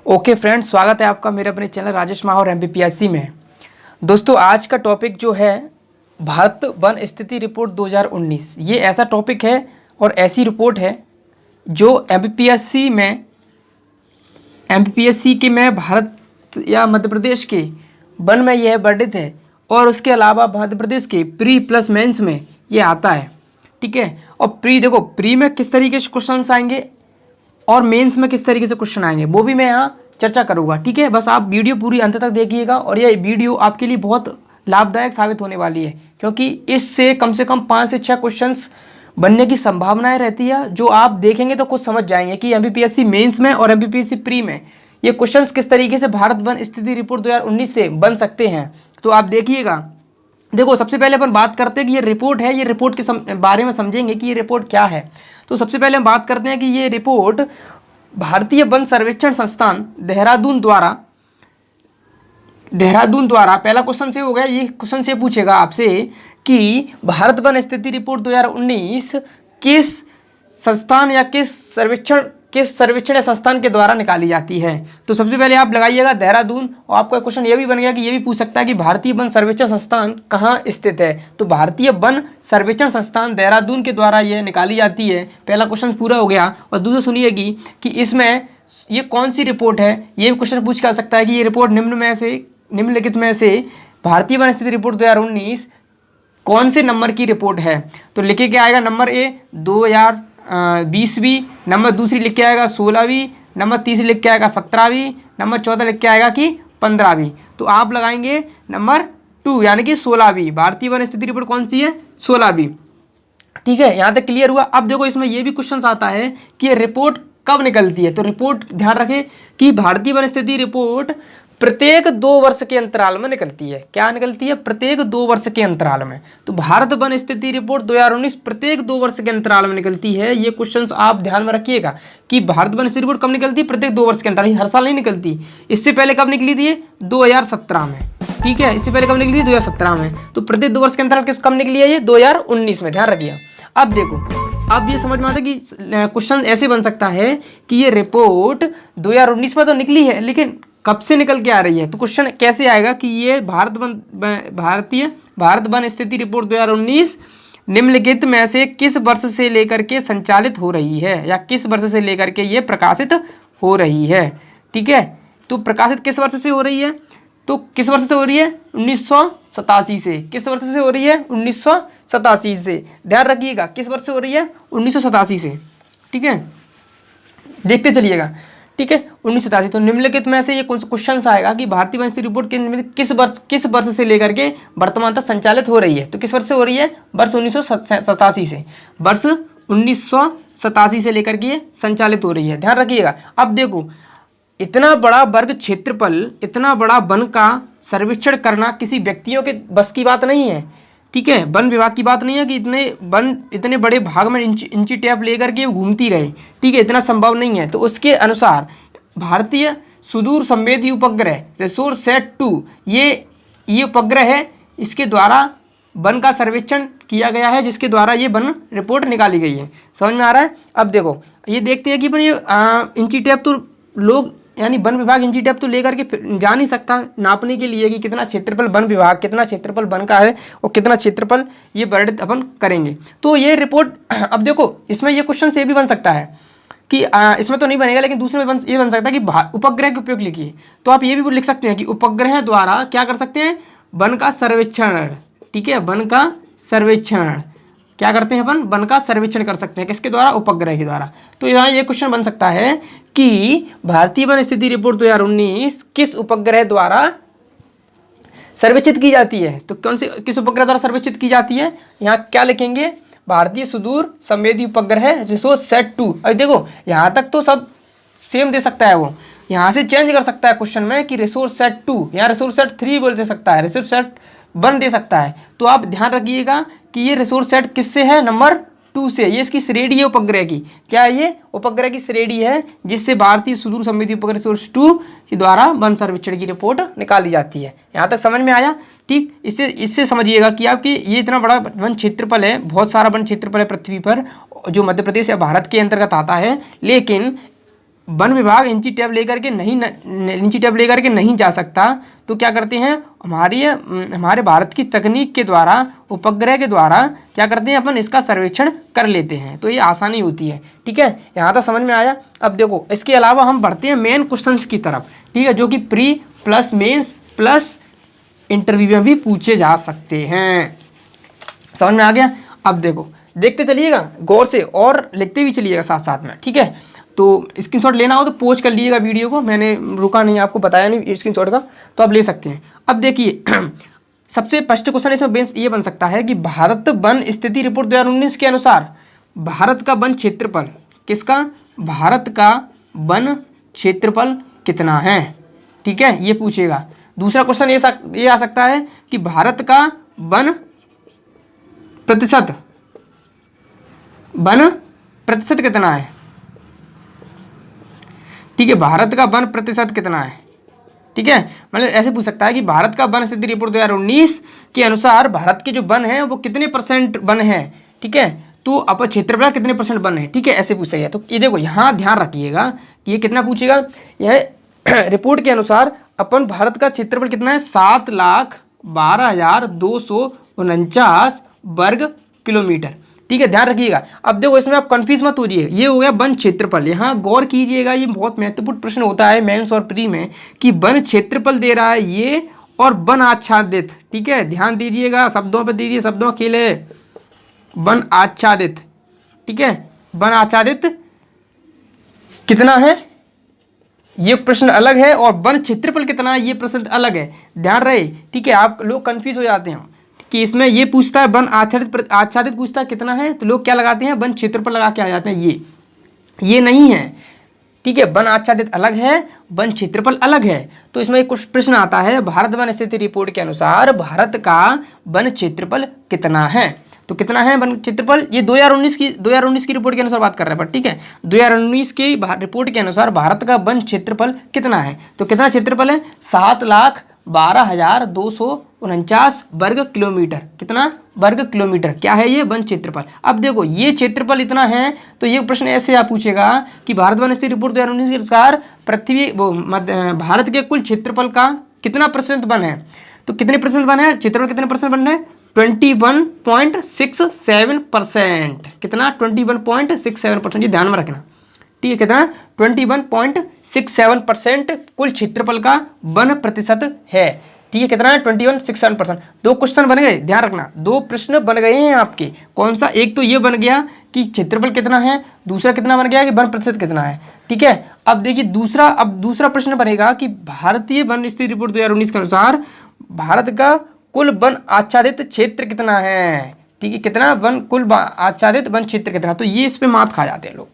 Okay friends, स्वागत है आपका मेरे अपने चैनल राजेश माहौर एमपीपीएससी में। दोस्तों, आज का टॉपिक जो है भारत वन स्थिति रिपोर्ट 2019, ये ऐसा टॉपिक है और ऐसी रिपोर्ट है जो एमपीपीएससी के में भारत या मध्य प्रदेश के वन में यह वर्णित है और उसके अलावा मध्य प्रदेश के प्री प्लस मेंस में ये आता है। ठीक है, और प्री में किस तरीके से क्वेश्चन आएंगे और मेंस में किस तरीके से क्वेश्चन आएंगे वो भी मैं यहाँ चर्चा करूँगा। ठीक है, बस आप वीडियो पूरी अंत तक देखिएगा और ये वीडियो आपके लिए बहुत लाभदायक साबित होने वाली है, क्योंकि इससे कम से कम 5 से 6 क्वेश्चंस बनने की संभावनाएं रहती है, जो आप देखेंगे तो कुछ समझ जाएंगे कि एमपीपीएससी मेंस में और एमपीपीएससी प्री में ये क्वेश्चंस किस तरीके से भारत वन स्थिति रिपोर्ट 2019 से बन सकते हैं। तो आप देखिएगा। देखो, सबसे पहले अपन बात करते हैं कि ये रिपोर्ट है, ये रिपोर्ट के बारे में समझेंगे कि ये रिपोर्ट क्या है। तो सबसे पहले हम बात करते हैं कि ये रिपोर्ट भारतीय वन सर्वेक्षण संस्थान देहरादून द्वारा पहला क्वेश्चन से हो गया। ये क्वेश्चन से पूछेगा आपसे कि भारत वन स्थिति रिपोर्ट 2019 किस संस्थान या किस सर्वेक्षण या संस्थान के द्वारा निकाली जाती है। तो सबसे पहले आप लगाइएगा देहरादून, और आपका क्वेश्चन ये भी बन गया कि ये भी पूछ सकता है कि भारतीय वन सर्वेक्षण संस्थान कहाँ स्थित है। तो भारतीय वन सर्वेक्षण संस्थान देहरादून के द्वारा ये निकाली जाती है। पहला क्वेश्चन पूरा हो गया। और दूसरा सुनिएगी कि इसमें ये कौन सी रिपोर्ट है, ये भी क्वेश्चन पूछ कर सकता है कि ये रिपोर्ट निम्नलिखित में से भारतीय वन स्थिति रिपोर्ट 2019 कौन से नंबर की रिपोर्ट है। तो लिखे के आएगा नंबर ए 2020वीं, नंबर दूसरी लिख के आएगा 16वीं, नंबर तीसरी लिख के आएगा 17वीं, नंबर चौथा लिख के आएगा कि 15वीं। तो आप लगाएंगे नंबर 2 यानी कि 16वीं। भारतीय वन स्थिति रिपोर्ट कौन सी है? 16वीं। ठीक है, यहाँ तक क्लियर हुआ। अब देखो, इसमें यह भी क्वेश्चन आता है कि ये रिपोर्ट कब निकलती है। तो रिपोर्ट ध्यान रखें कि भारतीय वन स्थिति रिपोर्ट प्रत्येक 2 वर्ष के अंतराल में निकलती है। क्या निकलती है? प्रत्येक 2 वर्ष के अंतराल में। तो भारत वन स्थिति रिपोर्ट 2019 प्रत्येक 2 वर्ष के अंतराल में निकलती है। ये क्वेश्चंस आप ध्यान में रखिएगा कि भारत वन स्थिति रिपोर्ट कब निकलती है? प्रत्येक 2 वर्ष के अंतराल, हर साल नहीं निकलती। इससे पहले कब निकली थी? 2017 में। ठीक है, इससे पहले कब निकली थी? 2017 में। तो प्रत्येक 2 वर्ष के अंतराल कब निकली है? ये 2019 में। ध्यान रखिए। अब देखो, अब ये समझ में आता है कि क्वेश्चन ऐसे बन सकता है कि ये रिपोर्ट 2019 में तो निकली है, लेकिन कब से निकल के आ रही है। तो क्वेश्चन कैसे आएगा कि ये भारत वन स्थिति रिपोर्ट 2019 निम्नलिखित में से किस वर्ष से लेकर के संचालित हो रही है, या किस वर्ष से लेकर के ये प्रकाशित हो रही है। ठीक है, तो प्रकाशित किस वर्ष से हो रही है? तो किस वर्ष से हो रही है? 1987 से। किस वर्ष से हो रही है? 1987 से। ध्यान रखिएगा, किस वर्ष से हो रही है? 1987 से। ठीक है, देखते चलिएगा। ठीक है, 1987। तो निम्नलिखित में से ये क्वेश्चन आएगा कि भारतीय वन स्थिति रिपोर्ट के किस वर्ष से लेकर के वर्तमान तक संचालित हो रही है। तो किस वर्ष से हो रही है? वर्ष 1987 से। वर्ष 1987 से लेकर के ये संचालित हो रही है। ध्यान रखिएगा। अब देखो, इतना बड़ा वर्ग क्षेत्रफल, इतना बड़ा वन का सर्वेक्षण करना किसी व्यक्तियों के बस की बात नहीं है। ठीक है, वन विभाग की बात नहीं है कि इतने बड़े भाग में इंची टेप लेकर के घूमती रहे। ठीक है, इतना संभव नहीं है। तो उसके अनुसार भारतीय सुदूर संवेदी उपग्रह रिसोर्सैट 2 ये उपग्रह है, इसके द्वारा वन का सर्वेक्षण किया गया है, जिसके द्वारा ये वन रिपोर्ट निकाली गई है। समझ में आ रहा है? अब देखो, ये देखते हैं कि भाई इंची टेप तो लोग यानी वन विभाग इंची टेप तो लेकर के जा नहीं सकता नापने के लिए कि कितना क्षेत्रफल वन विभाग, कितना क्षेत्रफल वन का है और कितना क्षेत्रफल ये वर्णित अपन करेंगे। तो ये रिपोर्ट, अब देखो, इसमें ये क्वेश्चन से भी बन सकता है कि इसमें तो नहीं बनेगा, लेकिन दूसरे में ये बन सकता है कि उपग्रह के उपयोग लिखिए। तो आप ये भी लिख सकते हैं कि उपग्रह द्वारा क्या कर सकते हैं? वन का सर्वेक्षण। ठीक है, वन का सर्वेक्षण क्या करते हैं अपन? वन का सर्वेक्षण कर सकते हैं। किसके द्वारा? उपग्रह के द्वारा। तो यहाँ ये क्वेश्चन बन सकता है कि भारतीय वन स्थिति रिपोर्ट 2019 किस उपग्रह द्वारा सर्वेक्षित की जाती है। तो किस उपग्रह द्वारा सर्वेक्षित की जाती है? यहाँ क्या लिखेंगे? भारतीय सुदूर संवेदी उपग्रह रिसोर्सैट 2। अब देखो, यहाँ तक तो सब सेम दे सकता है, वो यहाँ से चेंज कर सकता है क्वेश्चन में कि रिसोर्सैट 2, यहाँ रिसोर्सैट 3 बोल दे सकता है, रिसोर्सैट 1 दे सकता है। तो आप ध्यान रखिएगा कि ये रिसोर्सैट किससे है? नंबर 2 से। ये इसकी श्रेणी है उपग्रह की। क्या है ये? उपग्रह की श्रेणी है, जिससे भारतीय सुदूर संवेदी उपग्रह रिसोर्स 2 के द्वारा वन सर्वेक्षण की रिपोर्ट निकाली जाती है। यहाँ तक समझ में आया? ठीक, इससे समझिएगा कि आपकी ये इतना बड़ा वन क्षेत्रफल है, बहुत सारा वन क्षेत्रफल है पृथ्वी पर, जो मध्य प्रदेश या भारत के अंतर्गत आता है, लेकिन वन विभाग इंची टेप लेकर के नहीं जा सकता, तो क्या करते हैं, हमारे भारत की तकनीक के द्वारा, उपग्रह के द्वारा क्या करते हैं, अपन इसका सर्वेक्षण कर लेते हैं, तो ये आसानी होती है। ठीक है, यहाँ तक समझ में आया। अब देखो इसके अलावा हम बढ़ते हैं मेन क्वेश्चंस की तरफ, ठीक है, जो कि pre plus mains plus interview में भी पूछे जा सकते हैं। समझ में आ गया। अब देखो देखते चलिएगा गौर से और लिखते भी चलिएगा साथ साथ में। ठीक है, तो स्क्रीनशॉट लेना हो तो पोज कर लीजिएगा वीडियो को, मैंने रुका नहीं, आपको बताया नहीं स्क्रीनशॉट का, तो आप ले सकते हैं। अब देखिए सबसे फर्स्ट क्वेश्चन इसमें बेस ये बन सकता है कि भारत वन स्थिति रिपोर्ट 2019 के अनुसार भारत का वन क्षेत्रफल, किसका, भारत का वन क्षेत्रफल कितना है। ठीक है, ये पूछेगा। दूसरा क्वेश्चन ये आ सकता है कि भारत का वन प्रतिशत कितना है। ठीक है, भारत का वन प्रतिशत कितना है। ठीक है, मतलब ऐसे पूछ सकता है कि भारत का वन स्थिति रिपोर्ट 2019 के अनुसार भारत के जो वन है वो कितने % वन है। ठीक है, तो अपन क्षेत्रफल कितने % वन है। ठीक है, ऐसे पूछेगा। तो ये देखो यहाँ ध्यान रखिएगा कि ये कितना पूछेगा, यह रिपोर्ट के अनुसार अपन भारत का क्षेत्रफल कितना है, 7,12,249 वर्ग किलोमीटर। ठीक है, ध्यान रखिएगा। अब देखो इसमें आप कंफ्यूज मत हो जाइए, ये हो गया वन क्षेत्रफल। यहाँ गौर कीजिएगा, ये बहुत महत्वपूर्ण प्रश्न होता है मेंस और प्री में कि वन क्षेत्रफल दे रहा है ये और वन आच्छादित। ठीक है, ध्यान दीजिएगा, शब्दों पे दीजिए, शब्दों अकेले, वन आच्छादित। ठीक है, वन आच्छादित कितना है ये प्रश्न अलग है, और वन क्षेत्रफल कितना है ये प्रश्न अलग है, ध्यान रहे। ठीक है, आप लोग कंफ्यूज हो जाते हैं कि इसमें ये पूछता है वन आच्छादित पूछता है कितना है, तो लोग क्या लगाते हैं, वन क्षेत्रफल लगा के आ जाते हैं। ये नहीं है। ठीक है, वन आच्छादित अलग है, वन क्षेत्रफल अलग है। तो इसमें एक कुछ प्रश्न आता है, भारत वन स्थिति रिपोर्ट के अनुसार भारत का वन क्षेत्रफल कितना है। तो कितना है वन क्षेत्रफल, ये 2019 की रिपोर्ट के अनुसार बात कर रहे हैं। ठीक है, 2019 की रिपोर्ट के अनुसार भारत का वन क्षेत्रफल कितना है। तो कितना क्षेत्रफल है, 7,12,249 वर्ग किलोमीटर। कितना वर्ग किलोमीटर, क्या है ये वन क्षेत्रफल। अब देखो ये क्षेत्रफल इतना है, तो ये प्रश्न ऐसे आप पूछेगा कि भारत वन स्थिति रिपोर्ट 2019 के अनुसार भारत के कुल क्षेत्रफल का कितना % वन है। तो कितने % वन है, क्षेत्रफल कितने % वन है, 21.67%। कितना, 21.67%, ये ध्यान में रखना। ठीक है, कितना, 21.67% कुल क्षेत्रफल का वन प्रतिशत है। ठीक है, कितना है, 21.67%। दो क्वेश्चन बन गए, ध्यान रखना, दो प्रश्न बन गए हैं आपके। कौन सा, एक तो ये बन गया कि क्षेत्रफल कितना है, दूसरा कितना बन गया कि वन प्रतिशत कितना है। ठीक है, अब देखिए दूसरा प्रश्न बनेगा कि भारतीय वन स्थिति रिपोर्ट 2019 के अनुसार भारत का कुल वन आच्छादित क्षेत्र कितना है। ठीक है, कितना वन, कुल आच्छादित वन क्षेत्र कितना। तो ये इस पे मात खा जाते हैं लोग।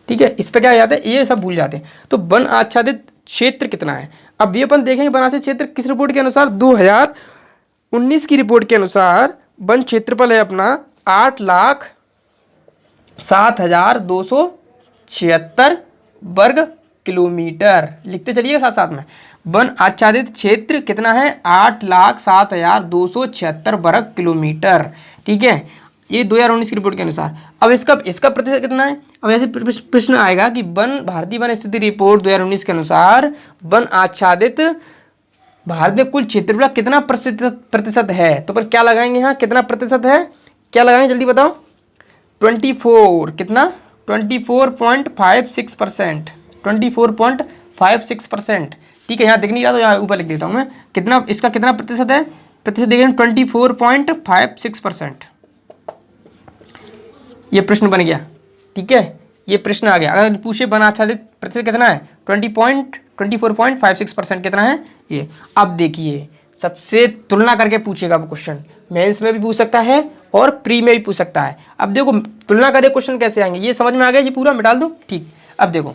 ठीक है, इस पे क्या जाते हैं, ये सब भूल जाते हैं। तो वन आच्छादित क्षेत्र कितना है। अब ये अपन देखेंगे वन आच्छादित क्षेत्र किस रिपोर्ट के अनुसार, 2019 की रिपोर्ट के अनुसार वन क्षेत्रफल है अपना 8,07,276 वर्ग किलोमीटर। लिखते चलिए साथ साथ में, वन आच्छादित क्षेत्र कितना है, 8,07,276 वर्ग किलोमीटर। ठीक है, ये 2019 की रिपोर्ट के अनुसार। अब इसका प्रतिशत कितना है। अब ऐसे प्रश्न आएगा कि भारतीय वन स्थिति रिपोर्ट 2019 के अनुसार वन आच्छादित भारत में कुल क्षेत्रफल कितना प्रतिशत है। तो पर क्या लगाएंगे यहाँ, कितना प्रतिशत है, क्या लगाएंगे जल्दी बताओ, 24, कितना, 24.56%, 24.56%। ठीक है, यहाँ दिख नहीं रहा तो यहाँ ऊपर लिख देता हूँ मैं, कितना इसका कितना प्रतिशत है, प्रतिशत देखें 24.56%। ये प्रश्न बन गया। ठीक है, ये प्रश्न आ गया। अगर पूछे वन आच्छादित प्रतिशत कितना है, 24.56% कितना है ये। अब देखिए सबसे तुलना करके पूछेगा वो क्वेश्चन, मेंस में भी पूछ सकता है और प्री में भी पूछ सकता है। अब देखो तुलना करके क्वेश्चन कैसे आएंगे, ये समझ में आ गया, ये पूरा मिटा दो। ठीक, अब देखो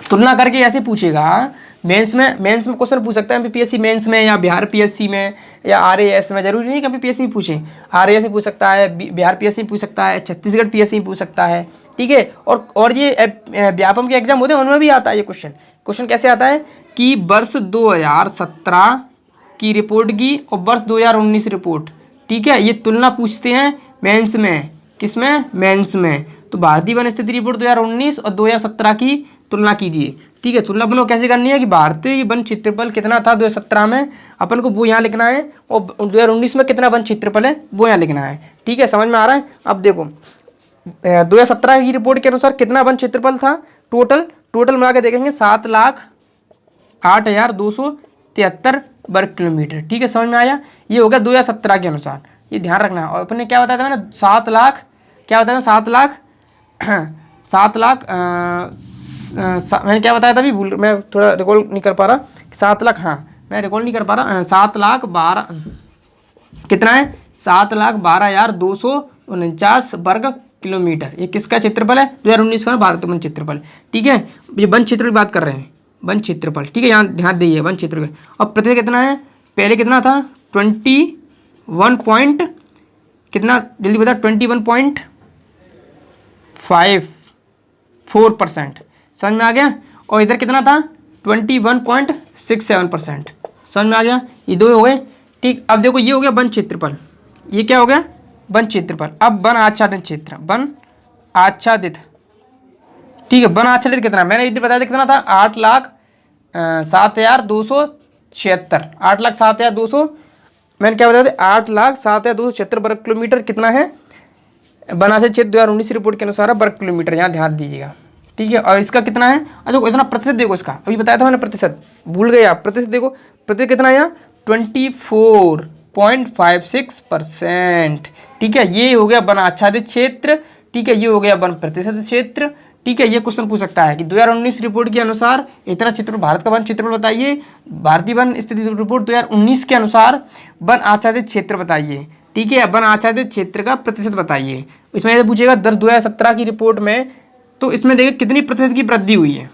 तुलना करके ऐसे पूछेगा, मेंस में क्वेश्चन पूछ सकता है एमपीपीएससी मेंस में, या बिहार पीएससी में, या आरएएस में। जरूरी नहीं कि एमपीपीएससी में पूछे, आरएएस में पूछ सकता है, बिहार पीएससी में पूछ सकता है, छत्तीसगढ़ पीएससी में पूछ सकता है। ठीक है, और ये व्यापम के एग्जाम होते हैं उनमें भी आता है ये क्वेश्चन कैसे आता है कि वर्ष 2017 की रिपोर्ट की और वर्ष 2019 रिपोर्ट। ठीक है, ये तुलना पूछते हैं मेंस में, किसमें, मेंस में। तो भारतीय वन स्थिति रिपोर्ट 2019 और 2017 की तुलना कीजिए। ठीक है, तुलना अपन को कैसे करनी है कि भारतीय वन क्षेत्रफल कितना था 2017 में, अपन को वो यहाँ लिखना है, और 2019 में कितना वन क्षेत्रफल है वो यहाँ लिखना है। ठीक है, समझ में आ रहा है। अब देखो 2017 की रिपोर्ट के अनुसार कितना वन क्षेत्रफल था, टोटल मिला के देखेंगे 7,08,273 वर्ग किलोमीटर। ठीक है, समझ में आया। ये हो गया 2017 के अनुसार, ये ध्यान रखना है। और अपने क्या बताया था मैंने, 7 लाख, क्या बताया, 7 लाख मैंने क्या बताया था अभी, भूल, मैं थोड़ा रिकॉल नहीं कर पा रहा, 7 लाख, हाँ मैं रिकॉल नहीं कर पा रहा, 7,12,000 कितना है, 7,12,249 वर्ग किलोमीटर। ये किसका क्षेत्रफल है, 2019 का भारत वन क्षेत्रफल। ठीक है, ये वन क्षेत्र की बात कर रहे हैं, वन क्षेत्रफल। ठीक है, यहाँ ध्यान दीजिए वन क्षेत्र। और प्रतिशत कितना है, पहले कितना था 21 पॉइंट कितना, जल्दी बता, 21.54%, समझ में आ गया। और इधर कितना था 21.67%, समझ में आ गया। ये दो हो गए। ठीक, अब देखो ये हो गया वन क्षेत्रफल, ये क्या हो गया वन क्षेत्रफल। अब वन आच्छादित क्षेत्र, वन आच्छादित, ठीक है, वन आच्छादित कितना, मैंने इधर बताया था कितना था, 8,07,276, 8,07,200, मैंने क्या बताया था, 8,07,276 वर्ग किलोमीटर कितना है वन आच्छादित क्षेत्र 2019 रिपोर्ट के अनुसार वर्ग किलोमीटर, यहाँ ध्यान दीजिएगा। ठीक है, और इसका कितना है, देखो इतना प्रतिशत देखो, इसका अभी बताया था मैंने प्रतिशत, भूल गए आप, प्रतिशत देखो, प्रतिशत कितना है यहाँ 24.56%। ठीक है, ये हो गया वन आच्छादित क्षेत्र। ठीक है, ये हो गया वन प्रतिशत क्षेत्र। ठीक है, ये क्वेश्चन पूछ सकता है कि 2019 रिपोर्ट के अनुसार इतना क्षेत्र, भारत का वन क्षेत्रफल बताइए, भारतीय वन स्थिति रिपोर्ट 2019 के अनुसार वन आच्छादित क्षेत्र बताइए। ठीक है, वन आच्छादित क्षेत्र का प्रतिशत बताइए। इसमें ऐसे पूछेगा 2017 की रिपोर्ट में, तो इसमें देखिए कितनी प्रतिशत की वृद्धि हुई है।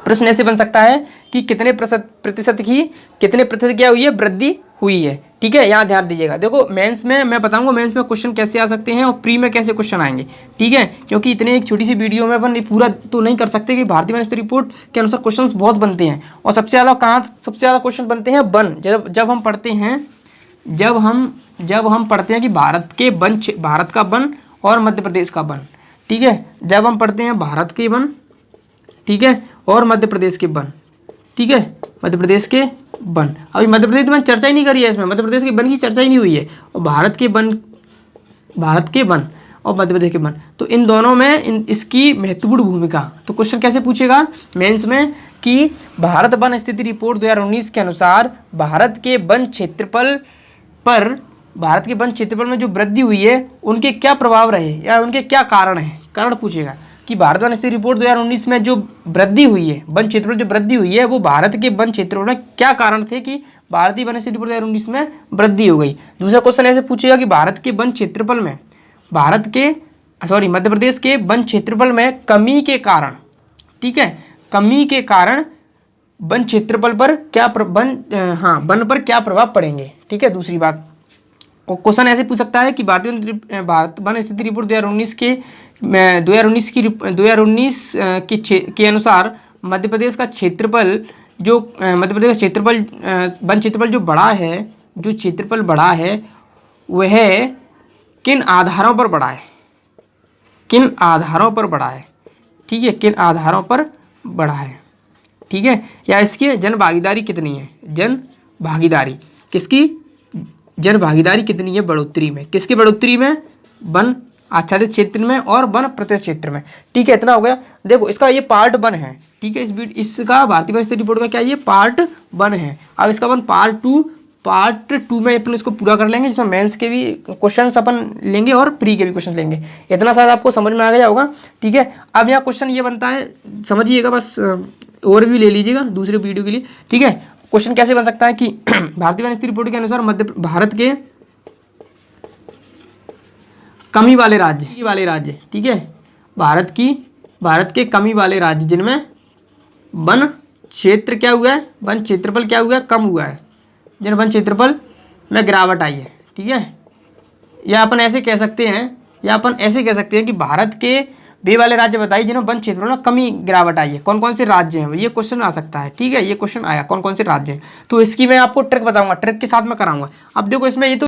प्रश्न ऐसे बन सकता है कि कितने प्रतिशत क्या हुई है, वृद्धि हुई है। ठीक है, यहाँ ध्यान दीजिएगा। देखो मेंस में मैं बताऊंगा, मेंस में क्वेश्चन कैसे आ सकते हैं और प्री में कैसे क्वेश्चन आएंगे। ठीक है, क्योंकि इतने एक छोटी सी वीडियो में अपन पूरा तो नहीं कर सकते कि भारतीय वन स्थिति रिपोर्ट के अनुसार क्वेश्चन बहुत बनते हैं। और सबसे ज़्यादा क्वेश्चन बनते हैं वन, जब हम पढ़ते हैं कि भारत का वन और मध्य प्रदेश का वन। ठीक है, जब हम पढ़ते हैं भारत के वन, ठीक है, और मध्य प्रदेश के वन। ठीक है, मध्य प्रदेश के वन, अभी मध्य प्रदेश की वन चर्चा ही नहीं करी है, इसमें मध्य प्रदेश के वन की चर्चा ही नहीं हुई है। और भारत के वन और मध्य प्रदेश के वन, तो इन दोनों में इसकी महत्वपूर्ण भूमिका। तो क्वेश्चन कैसे पूछेगा मेंस में कि भारत वन स्थिति रिपोर्ट 2019 के अनुसार भारत के वन क्षेत्रफल में जो वृद्धि हुई है उनके क्या प्रभाव रहे या उनके क्या कारण है, कारण पूछेगा कि भारत वन स्थिति रिपोर्ट 2019 में जो वृद्धि हुई है, वन क्षेत्रफल जो वृद्धि हुई है, वो भारत के वन क्षेत्रफल में क्या कारण थे कि भारतीय वन स्थिति रिपोर्ट 2019 में वृद्धि हो गई। दूसरा क्वेश्चन ऐसे पूछेगा कि भारत के वन क्षेत्रफल में मध्य प्रदेश के वन क्षेत्रफल में कमी के कारण, ठीक है, कमी के कारण वन क्षेत्रफल पर वन पर क्या प्रभाव पड़ेंगे। ठीक है, दूसरी बात, और क्वेश्चन ऐसे पूछ सकता है कि भारत वन स्थिति रिपोर्ट 2019 के अनुसार मध्य प्रदेश का क्षेत्रफल वन क्षेत्रफल जो क्षेत्रफल बढ़ा है वह किन आधारों पर बढ़ा है, किन आधारों पर बढ़ा है। ठीक है, किन आधारों पर बढ़ा है। ठीक है, या इसकी जन भागीदारी कितनी है, जन भागीदारी कितनी है बढ़ोतरी में, किसकी बढ़ोतरी में, वन आच्छादित क्षेत्र में और वन प्रतिशत क्षेत्र में। ठीक है, इतना हो गया। देखो इसका ये पार्ट 1 है। ठीक है, इसका भारतीय वन स्थिति रिपोर्ट का क्या ये पार्ट 1 है। अब इसका अपन पार्ट टू में अपन इसको पूरा कर लेंगे, जिसमें मेंस के भी क्वेश्चन अपन लेंगे और प्री के भी क्वेश्चन लेंगे। इतना शायद आपको समझ में आ गया होगा। ठीक है, अब यहाँ क्वेश्चन ये बनता है, समझिएगा, बस और भी ले लीजिएगा दूसरे वीडियो के लिए। ठीक है, क्वेश्चन कैसे बन सकता है कि भारतीय वन स्थिति रिपोर्ट के अनुसार भारत के कमी वाले राज्य, ठीक है, भारत के कमी वाले राज्य जिनमें वन क्षेत्र क्या हुआ है, वन क्षेत्रफल क्या हुआ है, कम हुआ है, जिन वन क्षेत्रफल में गिरावट आई है। ठीक है, या अपन ऐसे कह सकते हैं कि भारत के वे वाले राज्य बताइए जिन्हें वन क्षेत्रफल में कमी गिरावट आई है। कौन कौन से राज्य हैं, ये क्वेश्चन आ सकता है। ठीक है, ये क्वेश्चन आया कौन कौन से राज्य हैं, तो इसकी मैं आपको ट्रिक बताऊंगा, ट्रिक के साथ में कराऊंगा। अब देखो इसमें ये तो